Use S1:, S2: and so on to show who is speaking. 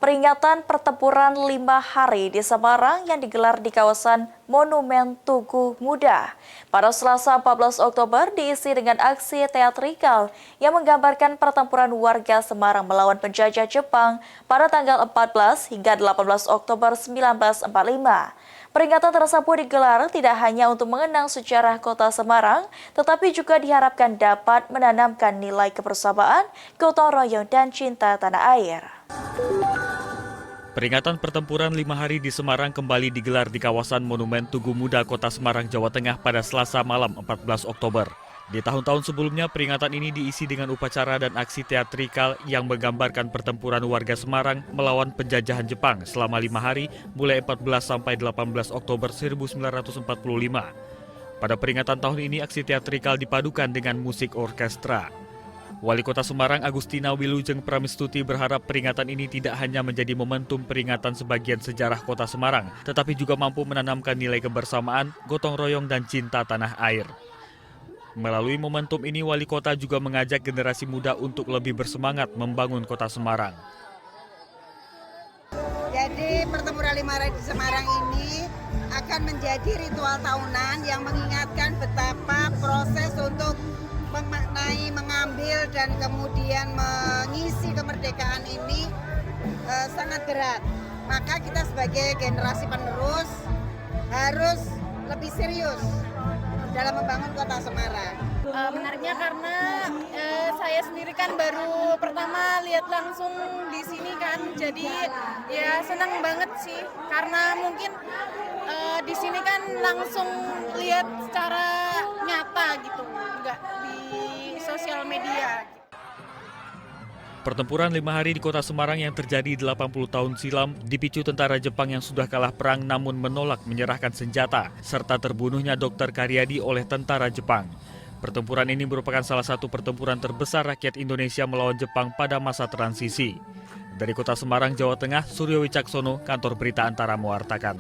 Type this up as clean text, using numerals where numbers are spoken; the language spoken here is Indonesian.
S1: peringatan pertempuran 5 hari di Semarang yang digelar di kawasan Monumen Tugu Muda. Pada Selasa 14 Oktober diisi dengan aksi teatrikal yang menggambarkan pertempuran warga Semarang melawan penjajah Jepang pada tanggal 14 hingga 18 Oktober 1945. Peringatan tersebut digelar tidak hanya untuk mengenang sejarah kota Semarang, tetapi juga diharapkan dapat menanamkan nilai kebersamaan, gotong royong, dan cinta tanah air.
S2: Peringatan pertempuran 5 hari di Semarang kembali digelar di kawasan Monumen Tugu Muda, Kota Semarang, Jawa Tengah pada Selasa malam 14 Oktober. Di tahun-tahun sebelumnya, peringatan ini diisi dengan upacara dan aksi teatrikal yang menggambarkan pertempuran warga Semarang melawan penjajahan Jepang selama 5 hari mulai 14 sampai 18 Oktober 1945. Pada peringatan tahun ini, aksi teatrikal dipadukan dengan musik orkestra. Wali Kota Semarang Agustina Wilujeng Pramistuti berharap peringatan ini tidak hanya menjadi momentum peringatan sebagian sejarah Kota Semarang, tetapi juga mampu menanamkan nilai kebersamaan, gotong royong, dan cinta tanah air. Melalui momentum ini, Wali Kota juga mengajak generasi muda untuk lebih bersemangat membangun Kota Semarang.
S3: Jadi pertempuran 5 hari di Semarang ini akan menjadi ritual tahunan yang mengingatkan betapa proses untuk memaknai, mengambil, dan kemudian mengisi kemerdekaan ini sangat berat. Maka kita sebagai generasi penerus harus lebih serius dalam membangun Kota Semarang.
S4: Menariknya karena saya sendiri kan baru pertama lihat langsung di sini kan, jadi ya senang banget sih karena mungkin di sini kan langsung lihat secara nyata gitu, nggak di sosial media.
S2: Pertempuran 5 hari di Kota Semarang yang terjadi 80 tahun silam dipicu tentara Jepang yang sudah kalah perang namun menolak menyerahkan senjata, serta terbunuhnya Dr. Karyadi oleh tentara Jepang. Pertempuran ini merupakan salah satu pertempuran terbesar rakyat Indonesia melawan Jepang pada masa transisi. Dari Kota Semarang, Jawa Tengah, Suryo Wicaksono, Kantor Berita Antara mewartakan.